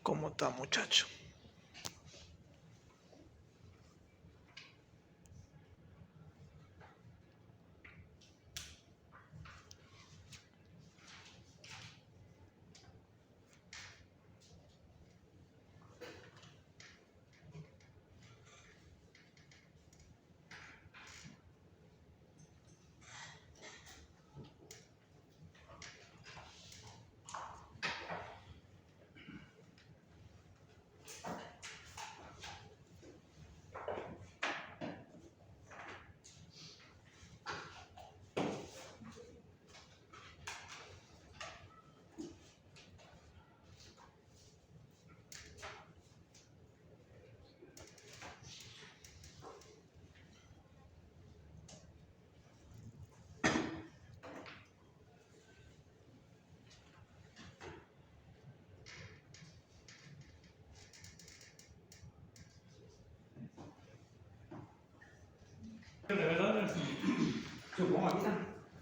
¿Cómo está, muchacho? Supongo, aquí está.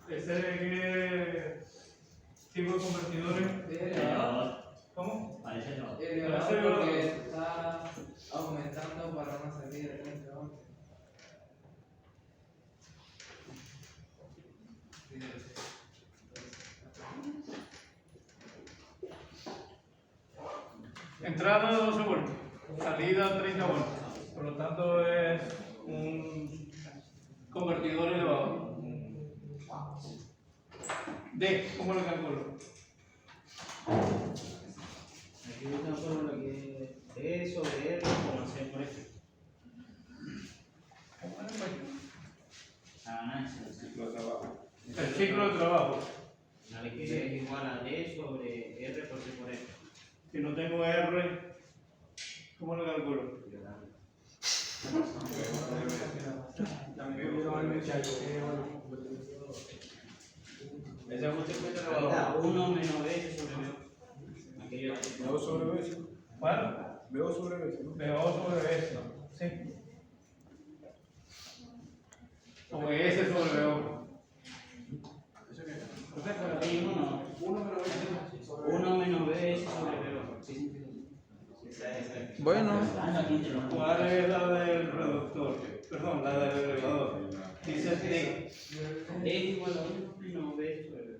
¿Ese de qué tipo de convertidores? De elevador. ¿Cómo? Parece no. Parece Elevador elevador. porque está aumentando para una salida de 30 voltios. Entrada 12 voltios, salida 30 voltios. Por lo tanto es un convertidor elevador. D, ¿cómo lo calculo? Aquí yo tengo fórmula que es E sobre R por C por F. La ganancia del ciclo de trabajo. El ciclo de trabajo. La ley que es igual a D sobre R por C por F. Si no tengo R, ¿cómo lo calculo? Ese es un circuito elevador. 1 menos B sobre B. Aquello B2 sobre B. ¿Cuál? B2 sobre B. ¿No? B2 sobre S. Sí. O S sobre B2. Aquí 1 menos B sobre B. Bueno, ¿Cuál es la del reductor? Perdón, la del elevador. Dice D. D es igual a 1 menos B sobre B.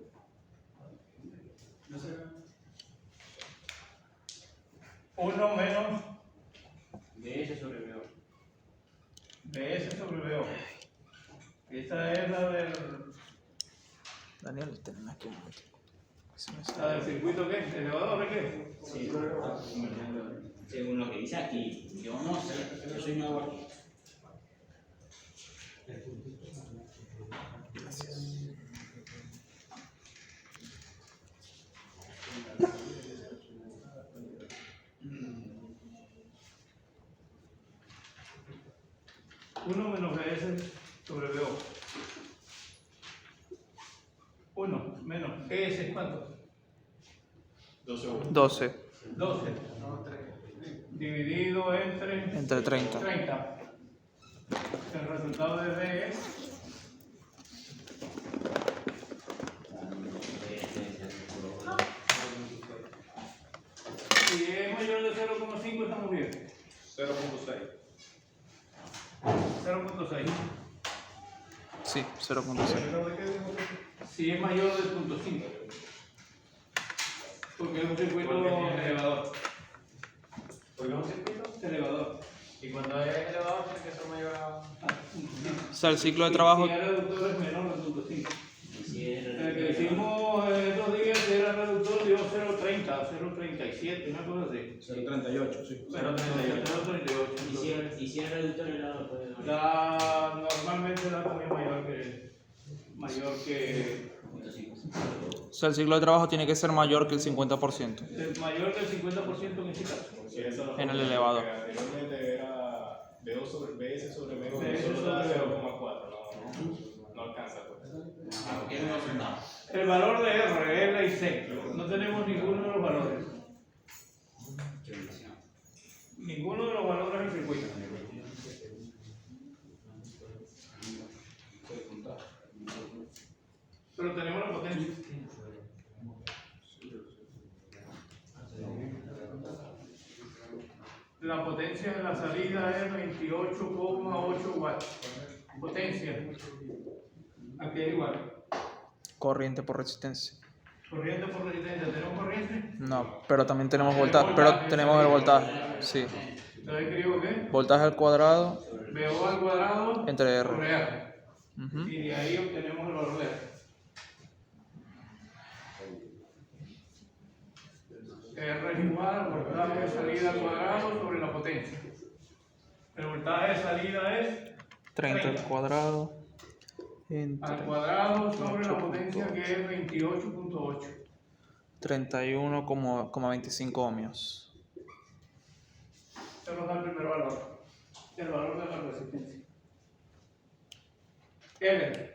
1 menos BS sobre B. BS sobre BO. Esta es la del Daniel, tenés aquí un momento. Se me ¿La sale. del circuito qué? ¿Elevador de qué? Sí, según lo que dice aquí, yo no sé, yo soy nuevo aquí. Uno menos BS sobre BO. 1 menos ES, ¿cuánto? 12 12. Dividido entre 30. 30. El resultado de D es si es mayor de 0,5 estamos bien. 0.6. 0,6. Sí, 0.6. ¿De qué dijo? Si es mayor del 0.5. Porque es un circuito elevador. ¿Por qué un circuito? Elevador. Y cuando es elevador tiene que ser mayor a... O sea, el ciclo de trabajo. Si el reductor es menor del 0.5. Y si es El que hicimos estos días era reductor dio 0.30, 0.37, una cosa así. 0.38, sí. 0.38. y si es reductor helado puede dar Normalmente la también mayor que O sea, el ciclo de trabajo tiene que ser mayor que el 50%. mayor del 50% en este caso. Sí, eso lo En el elevador. anteriormente era B2 sobre BS sobre B2, BS solo da sobre 0.4, no alcanza. Pues. ¿Qué me va a sentar? El valor de R, L y C, no tenemos ninguno de los valores. Ninguno de los valores del circuito. Pero tenemos la potencia. La potencia de la salida es 28,8 watts. Potencia. Aquí es igual. Corriente por resistencia. Corriente por resistencia. ¿Tenemos corriente? No, pero también tenemos voltaje. Pero tenemos el voltaje. Sí. Entonces escribo ¿qué? Voltaje al cuadrado VO al cuadrado entre R. sobre R. Ujú. Y de ahí obtenemos el valor de R. R es igual al voltaje de salida al cuadrado sobre la potencia. El voltaje de salida es 30 al cuadrado al entre cuadrado sobre la potencia que es 28,8. 31,25 ohmios. Esto nos da el primer valor. El valor de la resistencia. L.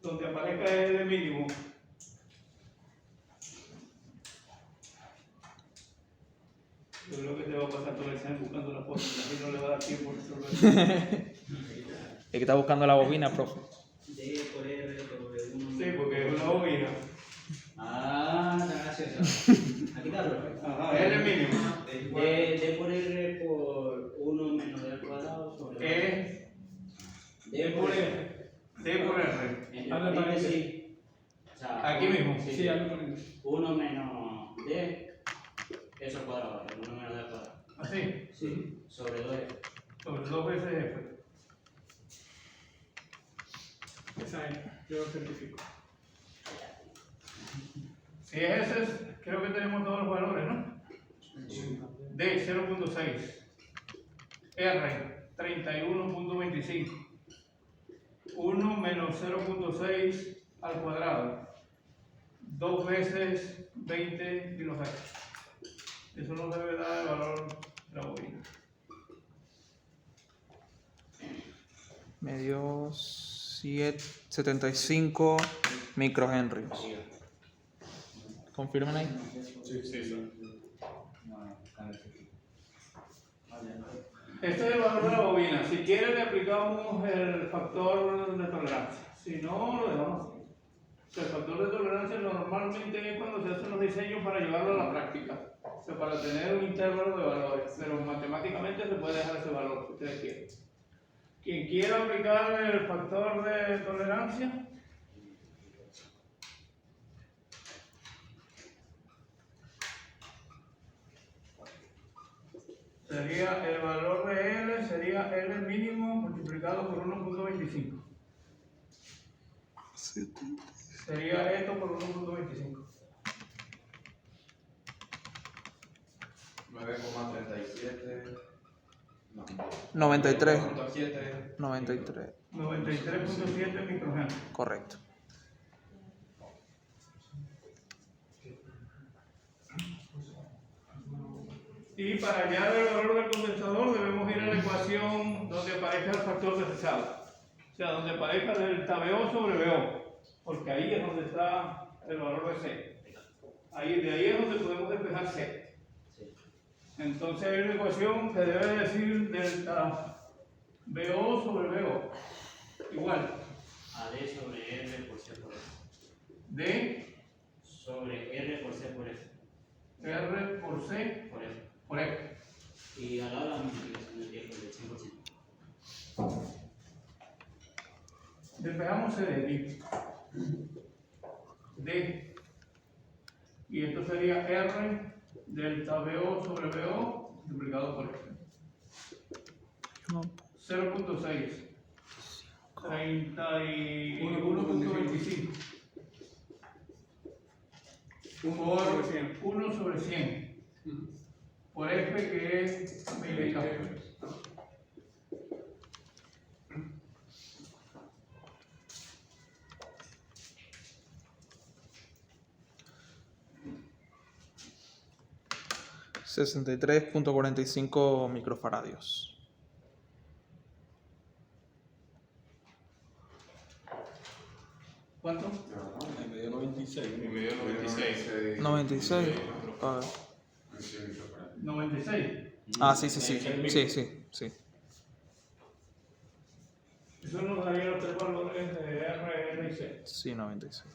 Donde aparezca L mínimo. Yo creo que te va a pasar todo el examen buscando la foto, y no le va a dar tiempo a resolver. Es que está buscando la bobina, profe. D por R sobre 1. Sí, porque es una bobina. Ah, gracias. Aquí está, profe. Ajá, L mínimo. D por R por 1 menos D al cuadrado sobre D por R. D por R. Dime sí. O sea, Aquí mismo. Sí, algo por 1 menos D. Eso al cuadrado, 1 menos D al cuadrado. Así. Sí. Sobre 2. Sobre 2 veces F. Esa es, yo lo certifico. Si es ese, creo que tenemos todos los valores, ¿no? D 0.6. R 31.25. 1 menos 0.6 al cuadrado. 2 veces 20 kilohertz. Eso nos debe dar el valor de la bobina. Me dio 75 microhenrios. ¿Confirman ahí? Sí, sí. Este es el valor de la bobina. Si quieren le aplicamos el factor de tolerancia. Si no, lo dejamos así. O sea, el factor de tolerancia normalmente es cuando se hacen los diseños para llevarlo a la práctica. O sea, para tener un intervalo de valores. Pero matemáticamente se puede dejar ese valor que ustedes quieran. Quien quiera aplicar el factor de tolerancia, sería el valor de L, sería L mínimo multiplicado por 1.25. Sería esto por 1.25. 9,37. No. 93. 9,7. 93. 93.7 microhenrios. Correcto. Y para hallar el valor del condensador debemos ir a la ecuación donde aparezca el factor de Rezado. O sea, donde aparezca delta VO sobre VO. Porque ahí es donde está el valor de C. De ahí es donde podemos despejar C. Entonces hay una ecuación que debe decir delta VO sobre VO. Igual. A D sobre R por C por F. D Sobre R por C por F. R por C Por F. por F. Y al lado la multiplicación del tiempo del 100%. Despejamos C de aquí. D. Y esto sería R delta VO sobre VO multiplicado por F. 0.6. 31.25. Por 1 sobre 100. Por F que es miliamperes. $63.45 microfaradios. ¿Cuánto? Me dio 96. Y me dio 96. 96. A ver. 96. Ah, sí. Sí. Eso nos daría los tres valores de R, L y C. Sí, 96.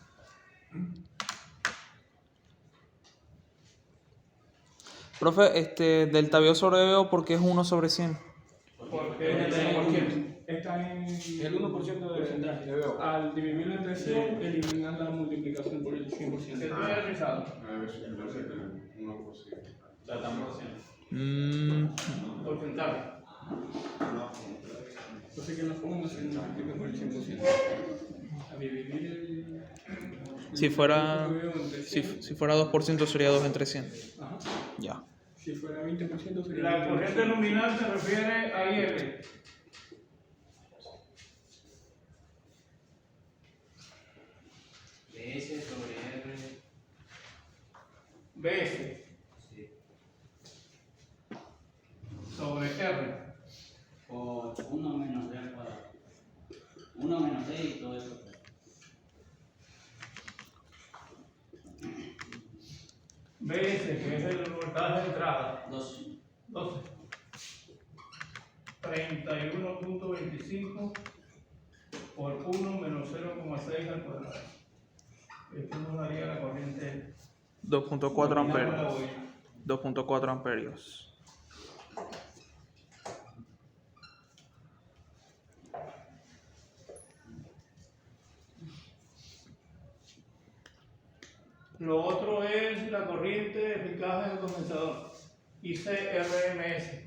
Profe, delta VO sobre VO, ¿por qué es 1 sobre 100? Porque es el 100%. Está en El 1% de veo. Al dividirlo entre 100, eliminan la multiplicación por el 100%. Estoy aterrizado. La estamos haciendo. Porcentaje. Entonces, que en la fórmula se multiplica por el 100%. A dividir el... Si fuera, entre 100. si fuera 2% sería 2 entre 100. Ajá. Ya. Si fuera 20% sería... La corriente nominal se refiere a IR. S sobre R. BS Sí. sobre R. Por 1 menos D al cuadrado. 1 menos D y todo eso. BS, que es el voltaje de entrada. 2. 12. 31.25 por 1 menos 0,6 al cuadrado. Esto nos daría la corriente 2.4 nominal de la amperios. bobina. 2.4 amperios. Lo otro es la corriente eficaz del condensador, ICRMS.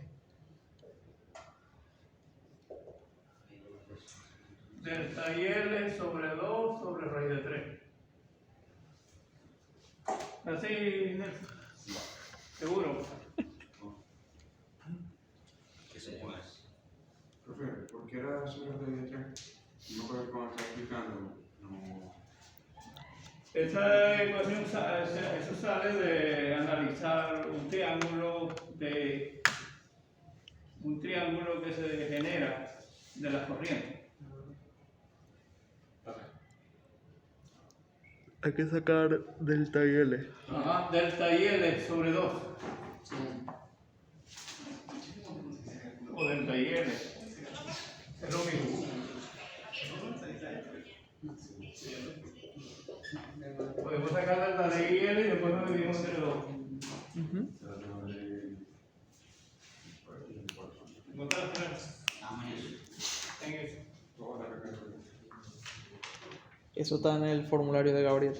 Delta IL sobre 2 sobre raíz de 3. ¿Así, Nelson? ¿Seguro? Profe, ¿por qué era sobre el de 3? No creo que como está explicando. No. Esa ecuación eso sale de analizar un triángulo que se genera de las corrientes. Hay que sacar delta y L. Ajá, delta IL sobre 2. O delta IL. Es lo mismo. Podemos sacar delta de IL y después lo dividimos entre 2. ¿Encontraste? En eso. Eso está en el formulario de Gabriel.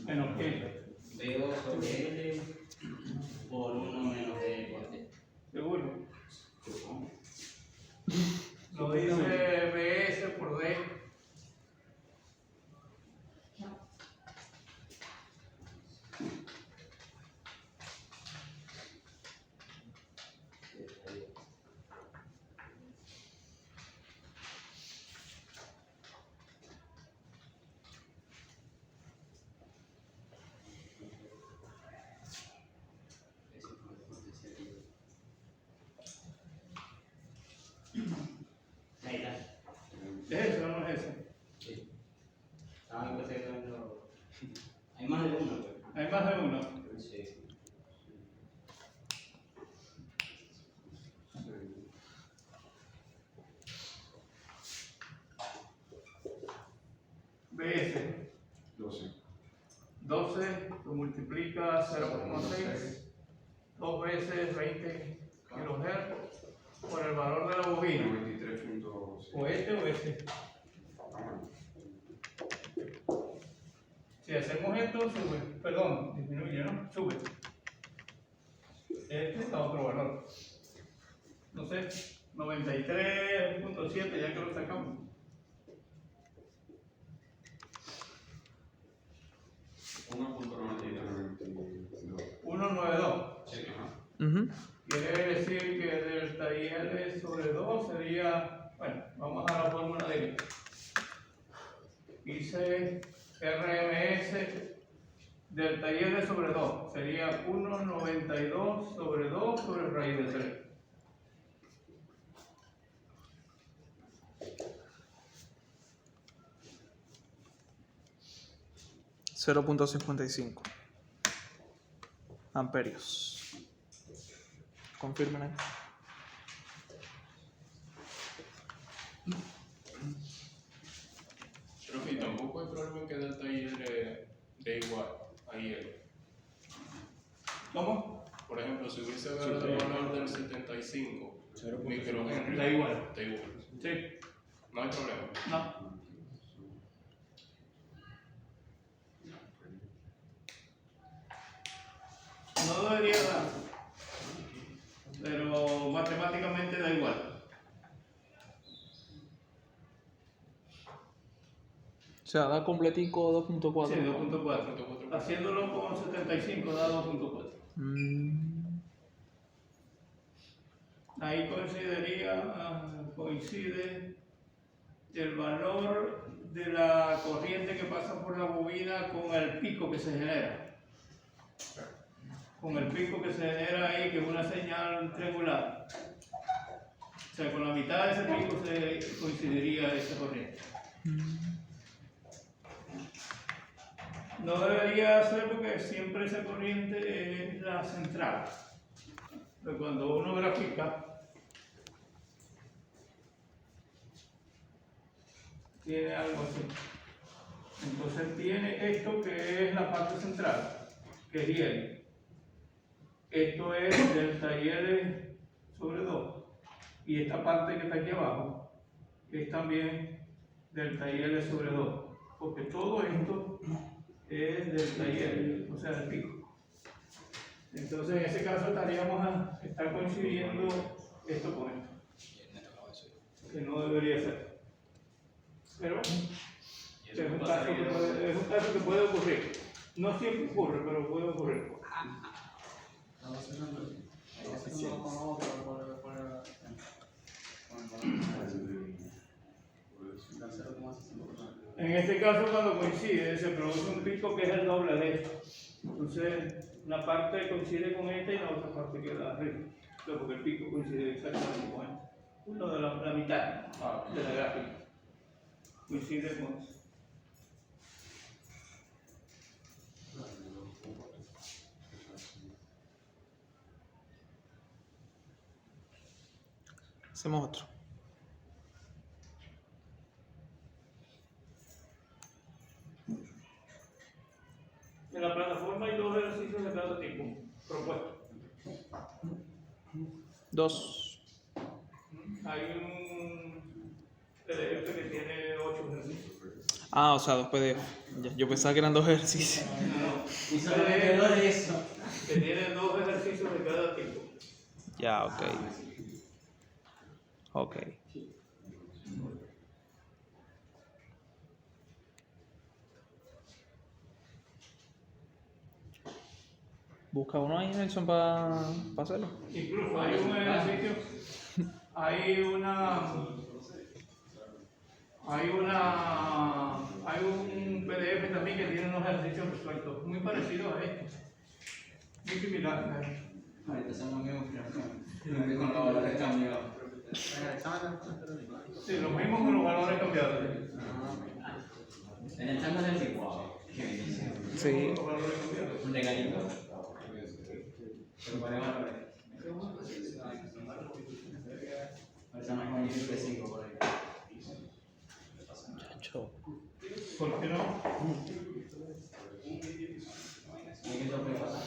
Menos qué. BO sobre L por 1 menos D por D. Seguro. Lo dice BS por D. Ahí está. ¿Es ese o no es ese? Sí. Hay más de uno. Hay más de uno. Sí. BS. 12. 12 lo multiplica 0,6 2 veces 20 kHz por el valor de la bobina. 93.6. O este o este. Si hacemos esto, sube. Perdón, disminuye, ¿no? Sube. Este está otro valor. No sé, 93.7 ya que lo sacamos. 192. Sí, ajá. Quiere decir que delta IL sobre 2 sería, bueno, vamos a la fórmula de hice RMS delta IL sobre 2 sería 1,92 sobre 2 sobre raíz de 3. .55 amperios. Confirmen ahí. micrófono. Da igual. Da igual. Sí, No hay problema. no. No debería dar, pero matemáticamente da igual. O sea, da completico 2.4. Sí, 2.4. Haciéndolo con 75 da 2.4. Ahí coincide el valor de la corriente que pasa por la bobina con el pico que se genera. Con el pico que se genera ahí, que es una señal triangular. O sea, con la mitad de ese pico se coincidiría esa corriente. No debería ser porque siempre esa corriente es la central. Pero cuando uno grafica, tiene algo así. Entonces tiene esto que es la parte central, que es IL. Esto es delta IL sobre 2. Y esta parte que está aquí abajo es también delta IL sobre 2. Porque todo esto es delta IL, o sea, el pico. Entonces en ese caso está coincidiendo esto con esto. Que no debería ser. Pero es un caso que puede ocurrir. No siempre ocurre, pero puede ocurrir. En este caso, cuando coincide, se produce un pico que es el doble de esto. Entonces, una parte coincide con esta y la otra parte queda arriba. Porque el pico coincide exactamente con esto. Uno de la mitad de la gráfica coincide con eso. Hacemos otro. En la plataforma hay 2 ejercicios de cada tipo propuestos. 2. Hay un PDF que tiene 8 ejercicios. Ah, o sea, 2 PDF. Ya, yo pensaba que eran 2 ejercicios. Y solamente dos de eso. Que tiene 2 ejercicios de cada tipo. Ya, ok. Ok. Busca uno ahí, Nelson, para hacerlo. Incluso hay un ejercicio, hay un PDF también que tiene unos ejercicios resueltos, muy parecidos a estos, muy similares. Ahorita son los mismos que con los valores cambiados. Sí, lo mismo con los valores cambiados. En el examen es igual. Sí. Los valores cambiados. Un regalito. Pero ponemos valores. Ahorita nos vamos a ir de 5 por ahí. Chacho. ¿Por qué no? ¿Y qué eso puede pasar?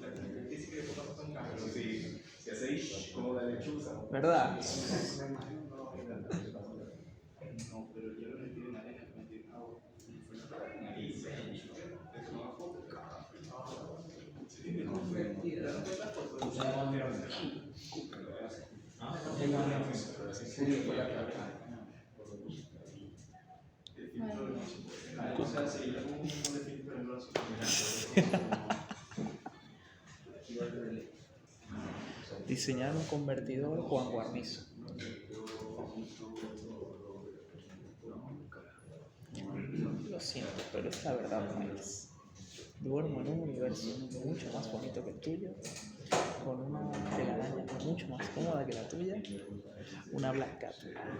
Pero si hacéis como la lechuza. ¿Verdad? Diseñar un convertidor Juan Guarnizo. Lo siento, pero es la verdad, Miles. Duermo en un universo mucho más bonito que el tuyo, con una telaraña mucho más cómoda que la tuya, una Black Cat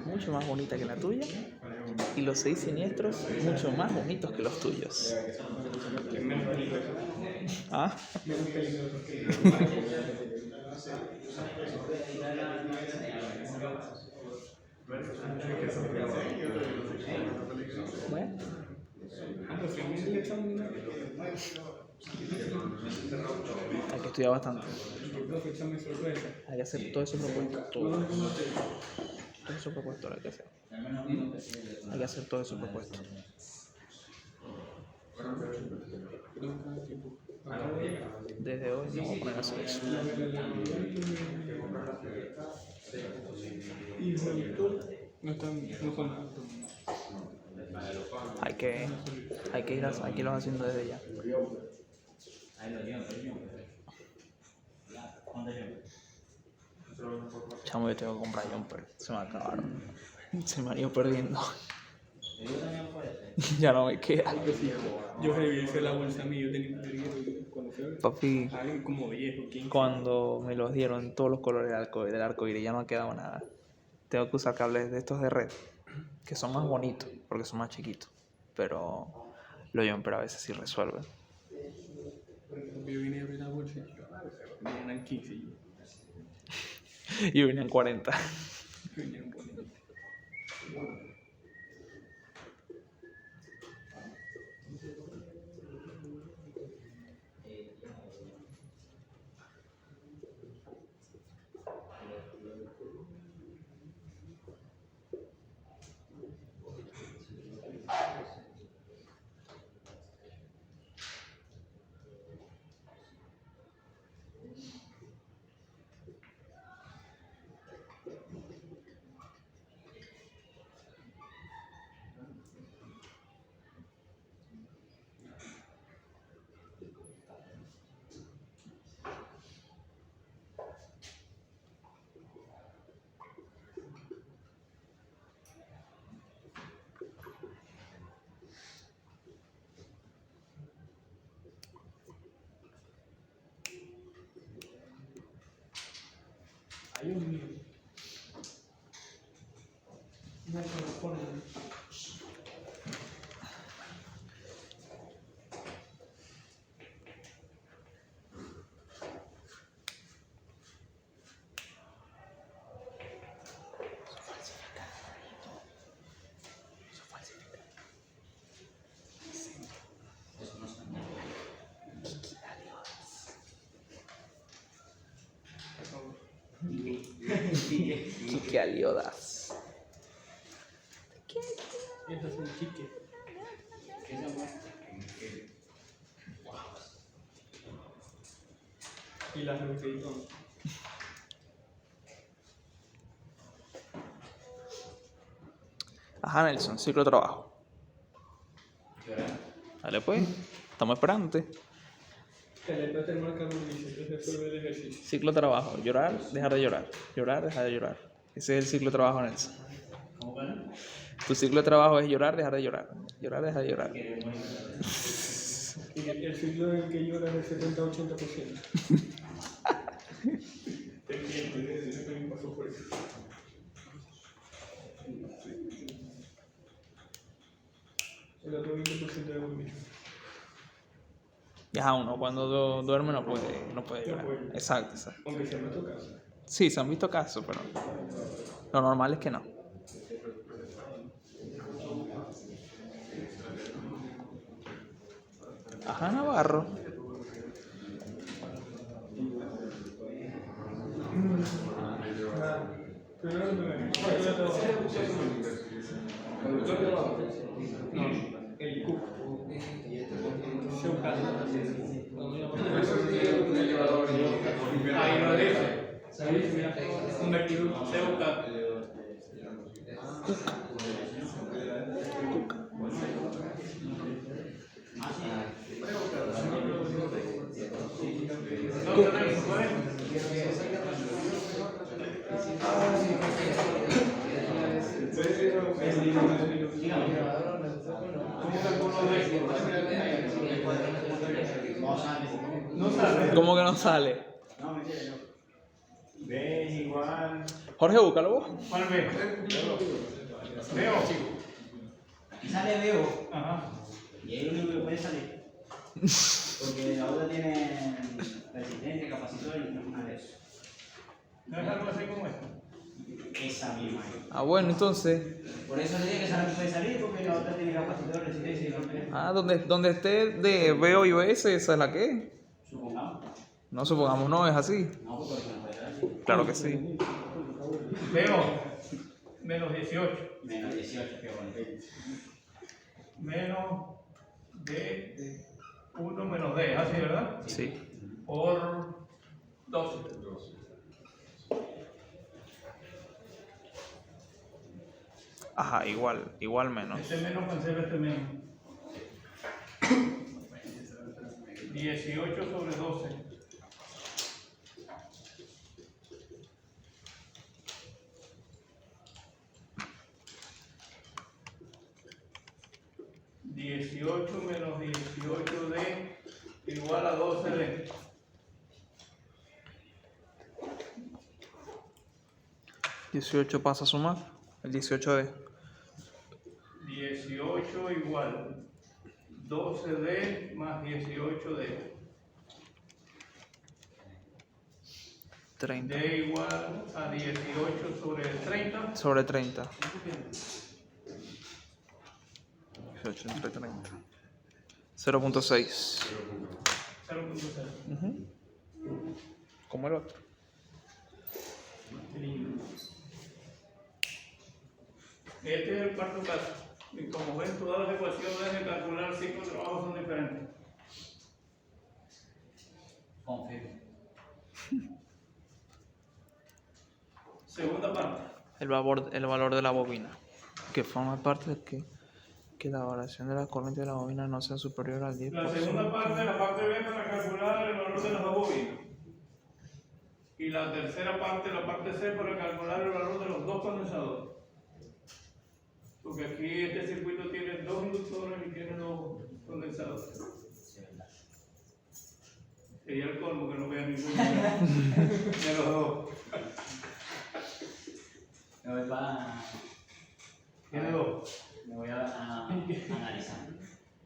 mucho más bonita que la tuya, y los 6 siniestros mucho más bonitos que los tuyos. ¿Ah? Bueno. Hay que estudiar bastante. profe, examen sorpresa. Hay que hacer todo eso propuesto. Todo eso propuesto hay que hacer. Hay que hacer todo eso propuesto. Desde hoy no vamos a poner a hacer eso. Y no son nada. Hay que irlos haciendo desde ya. Chamo, yo tengo que comprar jumper. Se me acabaron. Se me han ido perdiendo. Ya no me queda. Yo revisé la bolsa mía, yo tenía un periodo cuando fue Papi, alguien como viejo, 15. cuando me los dieron todos los colores del arco iris, ya no ha quedado nada. Tengo que usar cables de estos de red, que son más bonitos, porque son más chiquitos. Pero los jumper a veces sí resuelven. Yo vine a abrir la bolsa y eran 15. Y venían 40. Venían bonitos. Ay, Dios mío. No se lo ponen. Quique Aliodas. Eso es un chique. Y las luces. Ajá, Nelson, ciclo de trabajo. Dale pues, estamos esperándote. Que le trate el marcador y se resuelve el ejercicio. Ciclo de trabajo, llorar, dejar de llorar. Llorar, dejar de llorar. Ese es el ciclo de trabajo, Nelson. ¿Cómo que no? Tu ciclo de trabajo es llorar, dejar de llorar. Llorar, dejar de llorar. Y el ciclo en el que llora es el 70-80%. Te entiendo, yo también paso por eso. El otro 20% de dormir. Ya uno cuando duerme no puede llorar. Exacto, exacto. Aunque sea en tu casa. Sí, se han visto casos, pero lo normal es que no. Ajá, Navarro. El cup. Ahí lo dice. ¿Sabes? Mira, un vertido. Ceuta. ¿Cómo que no sale? No, mentira, no. B igual. Jorge, búscalo vos. ¿Cuál ve? Veo. Aquí sale Veo. Ajá. Y es el único que puede salir. Porque la otra tiene resistencia, capacitor y no es una de eso. ¿No es algo así como esto? Esa misma. Ah, bueno, entonces. Por eso le dije que esa no puede salir porque la otra tiene capacitor, resistencia y no tiene. Ah, donde esté de BO y OS, esa es la que es. Supongamos. No, supongamos no es así. No, porque origen puede ser así. Claro que sí. Veo menos 18. Menos 18, qué bonito. Menos de 1 menos D, así, ¿verdad? Sí. Por 12. 12. Ajá, igual menos. Este menos cancela este menos. 18 sobre 12. Menos 18 de igual a 12 de. ¿18 pasa a sumar? El 18 de 18 igual 12D más 18D. 30. D igual a 18 sobre 30. Sobre 30. 18 entre 30. 0.6. 0.6. Como el otro. Este es el cuarto caso. Y como ven, todas las ecuaciones de calcular 5 trabajos son diferentes. Confirmo. Segunda parte. El valor de la bobina, que forma parte de que la variación de la corriente de la bobina no sea superior al 10%. La segunda parte, la parte B, para calcular el valor de las dos bobinas. Y la tercera parte, la parte C, para calcular el valor de los dos condensadores. Porque aquí este circuito tiene dos inductores y tiene dos condensadores. Sería el colmo que no vea ninguno de los dos. Me voy para... Tiene dos. Me voy a analizar.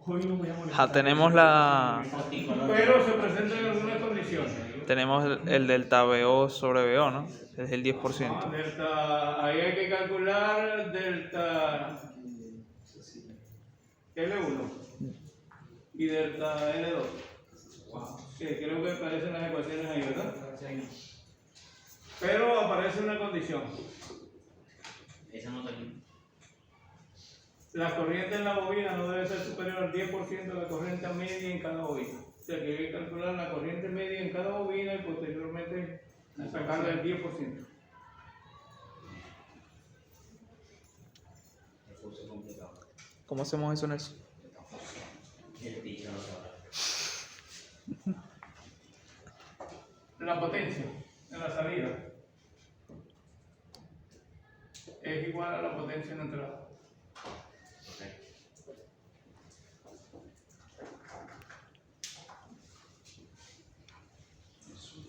Hoy no voy a molestar. Ja, tenemos la Pero se presentan algunas condiciones. tenemos el delta BO sobre BO, ¿no? Es el 10%. Delta, ahí hay que calcular delta L1 y delta L2. Que creo que aparecen las ecuaciones ahí, ¿verdad? Pero aparece una condición. Esa no tengo. La corriente en la bobina no debe ser superior al 10% de la corriente media en cada bobina. O sea que hay que calcular la corriente media en cada bobina y posteriormente sacarle el 10%. Recurso complicado. ¿Cómo hacemos eso en eso? El teacher no sabrá. La potencia en la salida es igual a la potencia en la entrada.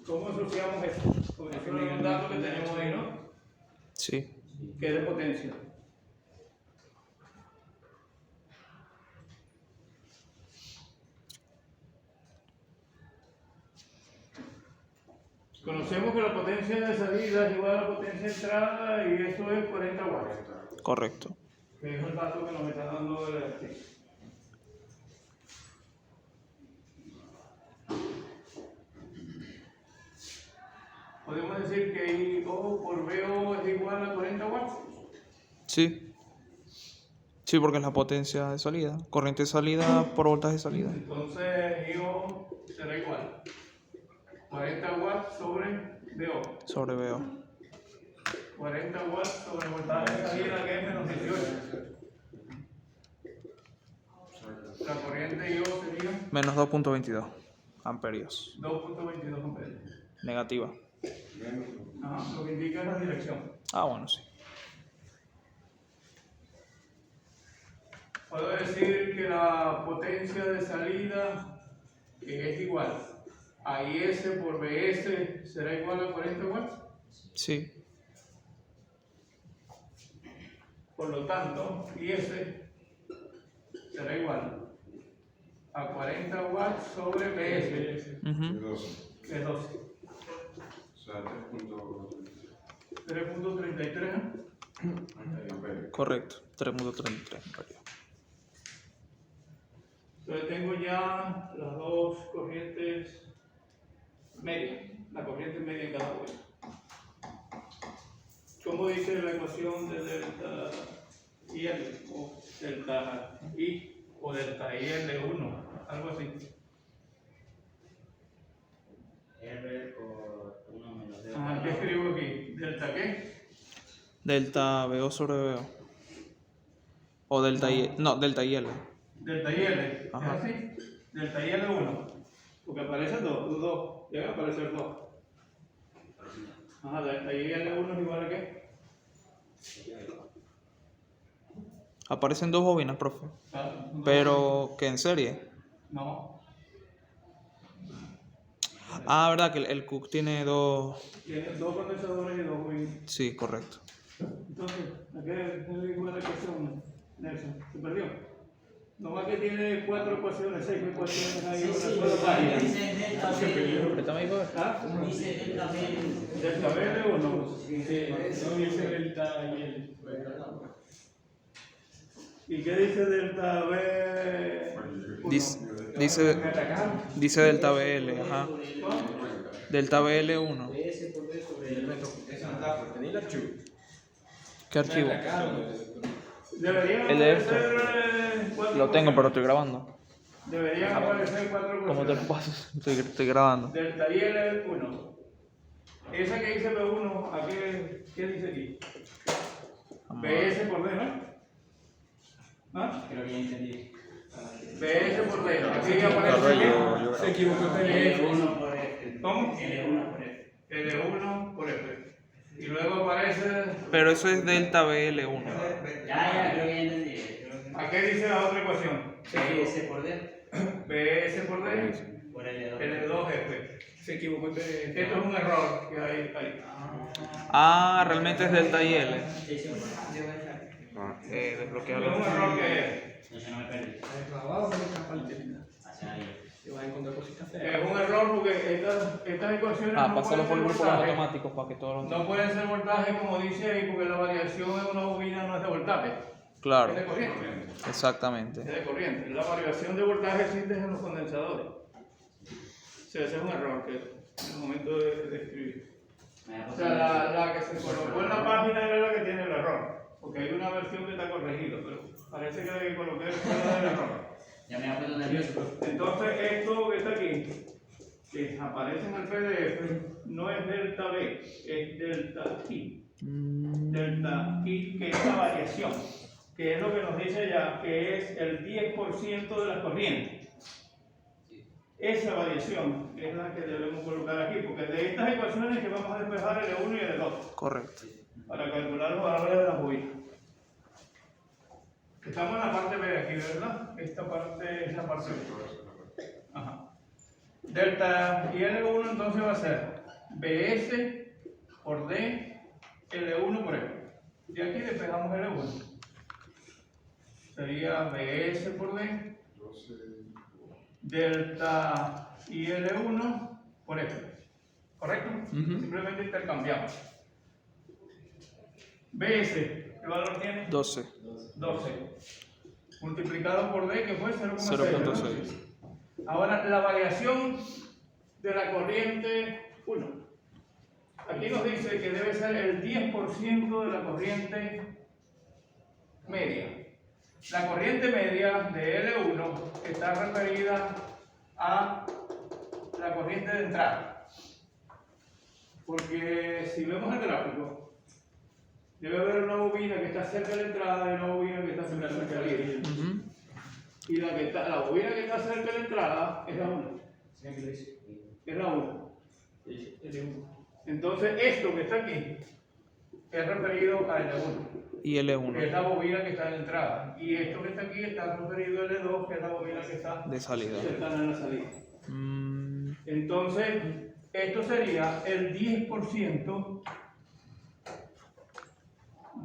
¿Cómo asociamos esto? Porque es un dato que tenemos ahí, ¿no? Sí. Que es de potencia. Conocemos que la potencia de salida es igual a la potencia de entrada y eso es 40 watts, Correcto. que es el dato que nos está dando el ejercicio. Podemos decir que I-O por VO es igual a 40 watts. Sí. Sí, porque es la potencia de salida. Corriente de salida por voltaje de salida. Entonces I-O será igual 40 watts sobre VO. Sobre BO. 40 watts sobre voltaje de salida, que es menos 18. La corriente I-O sería Menos 2.22 amperios. 2.22 amperios. Negativa. Ajá, lo que indica es la dirección. Ah, bueno, sí. Puedo decir que la potencia de salida es igual a IS por BS será igual a 40 watts. Sí. Por lo tanto, IS será igual a 40 watts sobre BS, Ujú. 12. que es 12. O sea, 3.33. 3.33. Amperios. Correcto. 3.33 amperios. Entonces tengo ya las dos corrientes media, la corriente media en cada bobina. ¿Cómo dice la ecuación de delta IL o delta I o delta IL1? Algo así. R por 1 menos D. Ajá, ¿qué escribo aquí? ¿Delta qué? Delta BO sobre BO. O delta I. No, delta IL. Delta IL. Ajá. ¿Es así? Delta IL1. Porque aparecen dos. Llegan a aparecer dos. Ajá, delta IL1 es igual a qué? Aparecen dos bobinas, profe. Dos. Pero que en serie. No. Ah, verdad que el Cook tiene dos. Tiene dos condensadores y dos bobinas. Sí, correcto. Entonces, ¿a qué le digo la ecuación, Nelson? ¿Se perdió? Nomás que tiene 4 ecuaciones, 6 ecuaciones ahí en una sola página. Dice delta B. Préstame ahí, joder. ¿Ah? Dice delta B. ¿Delta B o no? Sí, no dice delta y el. ¿Y qué dice delta B? Dice delta BL, ajá. Delta BL1. S por D sobre el resto. Esa no está, porque tenía el archivo. ¿Qué archivo? Deberían El de esto. aparecer Lo tengo, pero estoy grabando. Deberían aparecer 4 ¿Cómo te lo ecuaciones. paso? Estoy grabando. Delta IL1. Esa que dice B1, ¿a qué dice aquí? BS por D, ¿no? ¿Ah? Creo que ya entendí. BS por D. Aquí aparece Se equivocó usted. L1 por F. ¿Cómo? L1 por F. L1 por F. Y luego aparece. Pero eso es delta BL1. Ya, creo que ya entendí. ¿A qué dice la otra ecuación? S por D. BS por D, Por L2. L2F. Se equivocó usted. Esto es un error que hay ahí. Ah, realmente es delta IL. Sí, sí. Es Desbloquearlo. un error que es. No, yo no me perdí. Hacia ahí. Te vas a encontrar cositas feas. Es un error porque estas ecuaciones Ah, no pásalo pueden por ser grupos voltaje. automáticos para que todos lo. No pueden ser voltaje como dice ahí porque la variación en una bobina no es de voltaje. Claro, Es de corriente. Es exactamente. de corriente. La variación de voltaje existe en los condensadores. O sea, ese es un error que en el momento de escribir. O sea, la que se colocó en la página era la que tiene el error. Porque hay una versión que está corregida, pero parece que la que coloqué fue la del error. Ya me ha puesto nervioso, profe. Entonces, esto que está aquí, que aparece en el PDF, no es delta B, es delta I. Delta I, que es la variación, que es lo que nos dice ya, que es el 10% de la corriente. Esa variación es la que debemos colocar aquí, porque de estas ecuaciones que vamos a despejar el E1 y el E2, Correcto. para calcular los valores de las bobinas. Estamos en la parte B aquí, ¿verdad? Esta parte es la parte B. Ajá. Delta y L1 entonces va a ser BS por D, L1 por F. Y aquí despejamos L1. Sería BS por D, delta y L1 por F. ¿Correcto? Ujú. Simplemente intercambiamos. BS, ¿qué valor tiene? 12. 12. Multiplicado por D, que fue 0,6. 0.6. Ahora, la variación de la corriente 1. Aquí nos dice que debe ser el 10% de la corriente media. La corriente media de L1 está referida a la corriente de entrada. Porque si vemos el gráfico, debe haber una bobina que está cerca de la entrada y una bobina que está cerca de la salida. Ujú. Y la bobina que está cerca de la entrada es la 1. Es la 1. Entonces, esto que está aquí es referido a L1, Y que es L1 la bobina que está en la entrada. Y esto que está aquí está referido a L2, que es la bobina que está de salida. cercana a la salida. Mm, Entonces, esto sería el 10%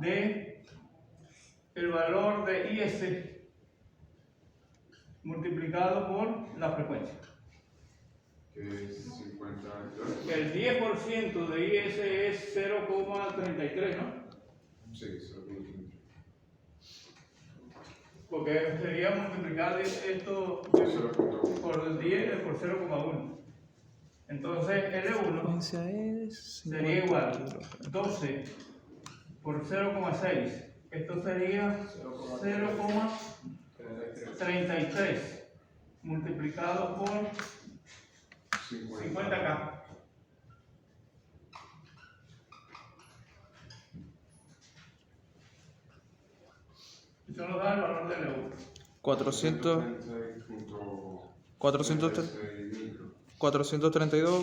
de el valor de IS multiplicado por la frecuencia. Que es 50. El 10% de IS es 0,33, ¿no? Sí, 0.5. Porque sería multiplicar esto 0.1. por 10 por 0,1. Entonces L1 frecuencia es sería 50 igual kilómetros. 12 por 0,6. Esto sería 0,33 multiplicado por 50K. Eso nos da el valor del L1.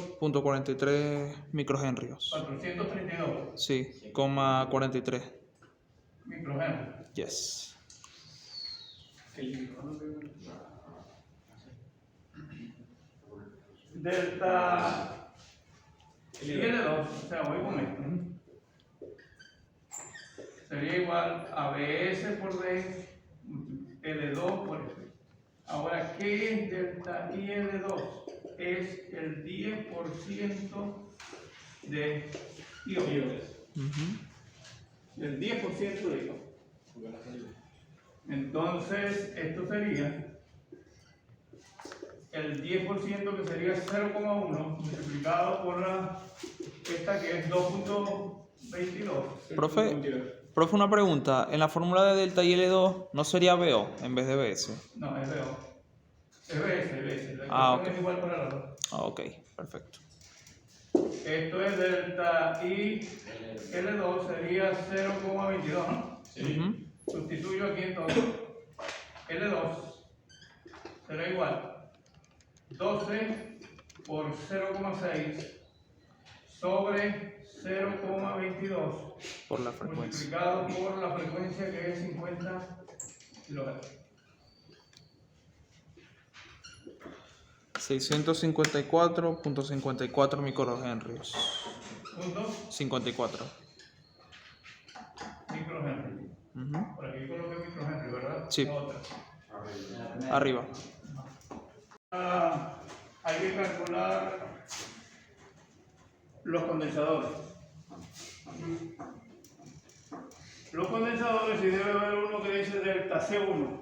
432.43 microhenrios. 432 Sí, coma 43. microhenrios. Yes. Delta y L2, o sea, voy con esto. Sería igual a BS por D, L2 por F. Ahora, ¿qué es delta y L2? Es el 10% de iones. El 10% de iones. Entonces, esto sería el 10% que sería 0,1 multiplicado por esta que es 2.22. Profe, una pregunta. En la fórmula de delta y L2, ¿no sería BO en vez de BS? No, es BO. Es BS. La Ah, ecuación ok. es igual para los dos. Ah, ok, perfecto. Esto es delta y L2 sería 0,22, ¿no? Ujú. Sustituyo aquí entonces. L2 será igual 12 por 0,6 sobre 0,22 Por la frecuencia. multiplicado por la frecuencia que es 50 kHz. 654.54 microhenrios. Punto 54. microhenry. Ujú. Por aquí coloqué microhenry, ¿verdad? Sí. La otra. Arriba. Hay que calcular los condensadores. Los condensadores, si debe haber uno que dice delta C1,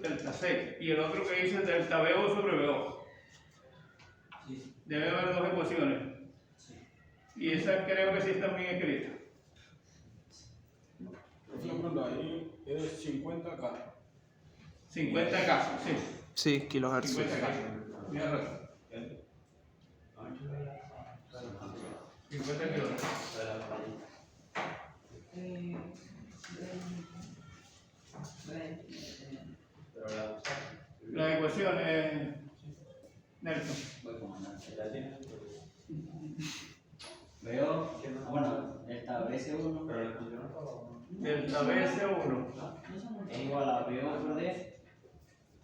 delta C, y el otro que dice delta BO sobre BO. Debe haber dos ecuaciones. Y esas creo que sí están bien escritas. Por ejemplo, ahí es 50K. 50K, sí. Sí, kilohercios. 50K. Tienes razón. 50 kilómetros. La ecuación es Nelson. Veo, bueno, esta BS1 Delta BS1, es igual a BO por D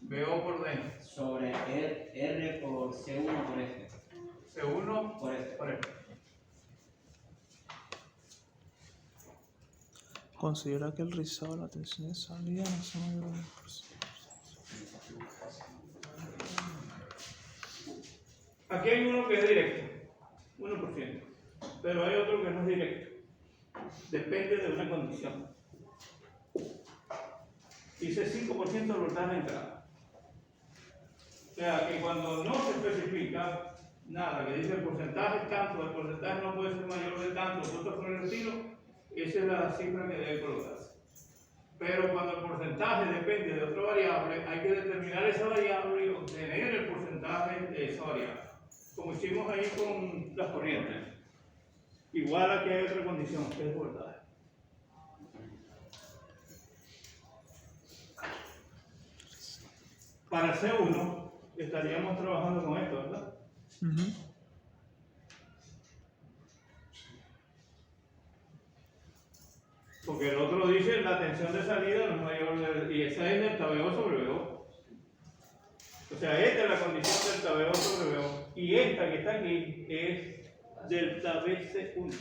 BO por D, sobre R por C1 por F. C1 Por F. por F. Considera que el rizado de la tensión de salida no se mayor de 1%. Aquí hay uno que es directo, 1%, pero hay otro que no es directo. Depende de una condición. Dice 5% de voltaje de entrada. O sea que cuando no se especifica nada, que dice el porcentaje es tanto, el porcentaje no puede ser mayor de tanto, cosas por el estilo, esa es la cifra que debe colocarse. Pero cuando el porcentaje depende de otra variable, hay que determinar esa variable y obtener el porcentaje de esa variable. Como hicimos ahí con las corrientes. Igual aquí hay otra condición, que es voltaje. Para C1 estaríamos trabajando con esto, ¿verdad? Ujú. Porque el otro dice la tensión de salida no es mayor y esa es delta BO sobre BO. O sea, esta es la condición delta BO sobre BO. Y esta que está aquí es delta BC1.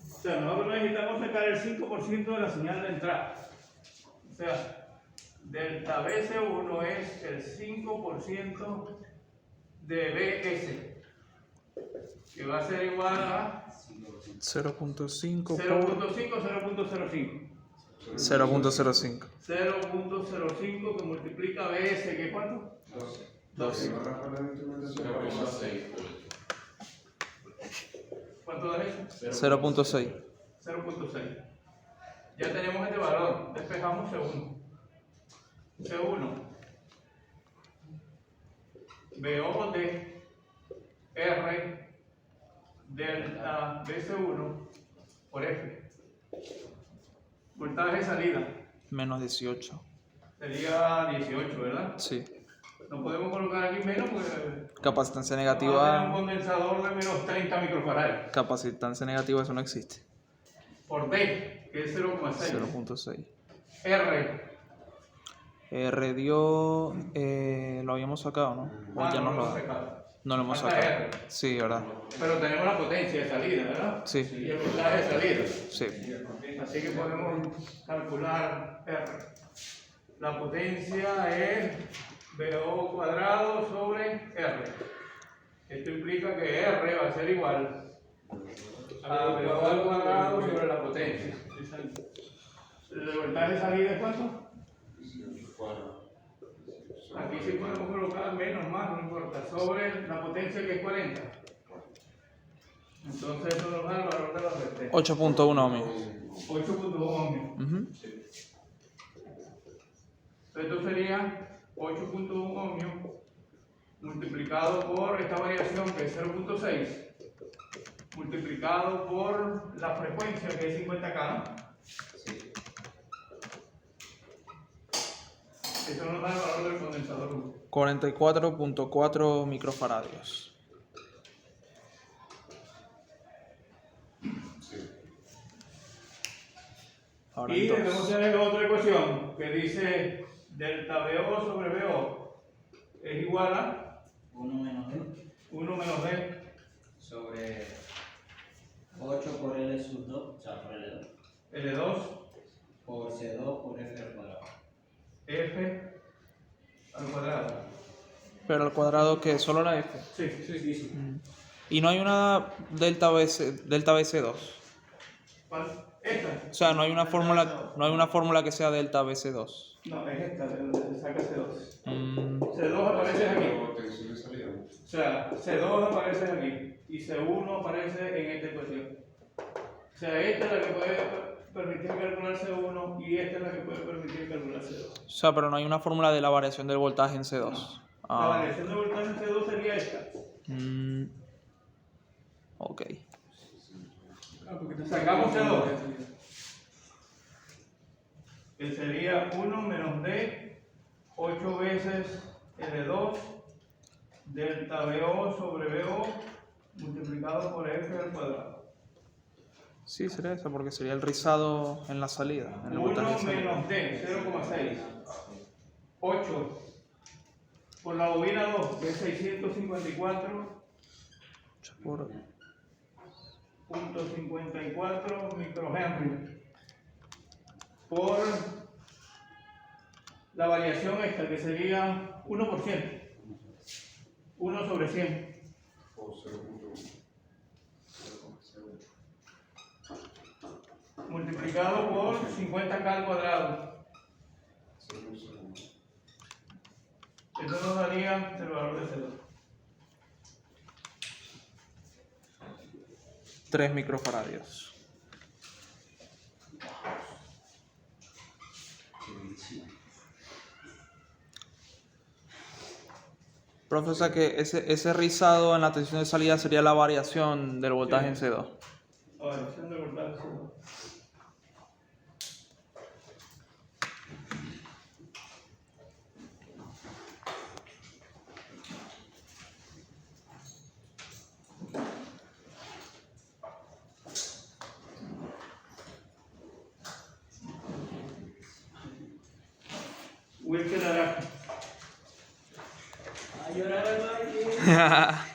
O sea, nosotros necesitamos sacar el 5% de la señal de entrada. O sea, delta BC1 es el 5% de BS, que va a ser igual a 0.5 por 0.5, 0.05. 0.05. 0.05 que multiplica BS, ¿qué cuánto? 2. Ahora para la instrumentación. 0,6. ¿Cuánto da eso? 0.6. 0.6. Ya tenemos este valor. Despejamos C1. C1. BO de R delta BC1 por F. Voltaje de salida Menos 18. sería 18, ¿verdad? Sí. No podemos colocar aquí menos porque Capacitancia vamos a tener un negativa. condensador de menos 30 microfarads. Capacitancia negativa, eso no existe. Por D, que es 0,6. 0.6. R. R dio. Lo habíamos sacado, ¿no? O ya no nos lo lo hemos da. sacado. No lo hemos Falta sacado. R. Sí, ¿verdad? Pero tenemos la potencia de salida, ¿verdad? Sí. Y el voltaje de salida. Sí. Así que podemos calcular R. La potencia es BO cuadrado sobre R. Esto implica que R va a ser igual a BO al cuadrado sobre la potencia. ¿El voltaje de salida es cuánto? Aquí sí podemos colocar menos, más, no importa, sobre la potencia que es 40. Entonces eso nos da el valor de la resistencia. 8.1 ohmios. 8.2 ohmios. Ujú. Esto sería 8.1 ohmios multiplicado por esta variación que es 0.6 multiplicado por la frecuencia que es 50K. Eso nos da el valor del condensador 44.4 microfaradios. Ahora Y debemos entonces. tener otra ecuación que dice delta BO sobre BO es igual a 1 menos D 1 menos D sobre 8 por L sub 2, o sea, por L2, L2 por C2 por F al cuadrado. F al cuadrado. Pero al cuadrado que solo la F. Sí. Y no hay una delta BC2. ¿Cuál? Esta. O sea, no hay una fórmula que sea delta BC2. No, es esta, de donde se saca C2. Mm, C2 aparece aquí. Tensión de salida. O sea, C2 aparece aquí y C1 aparece en esta ecuación. O sea, esta es la que puede permitir calcular C1 y esta es la que puede permitir calcular C2. o sea, pero no hay una fórmula de la variación del voltaje en C2. La Ah, variación de voltaje en C2 sería esta. ok. Sacamos C2. Que sería 1 menos D, 8 veces L2, delta BO sobre BO, multiplicado por F al cuadrado. Sí, sería eso, porque sería el rizado en la salida. En el voltaje de 1 salida. menos D, 0,6. 8 por la bobina 2, que es 654.54 microhenry. Por la variación esta, que sería 1%. 1 sobre 100. O 0.1. Multiplicado por 50K al cuadrado. 0.01. Esto nos daría el valor de C2. 3 microfaradios. Profe, o sea que ese rizado en la tensión de salida sería la variación del voltaje en C2. La variación del voltaje de C2. Wilker hará. A llorar al valle.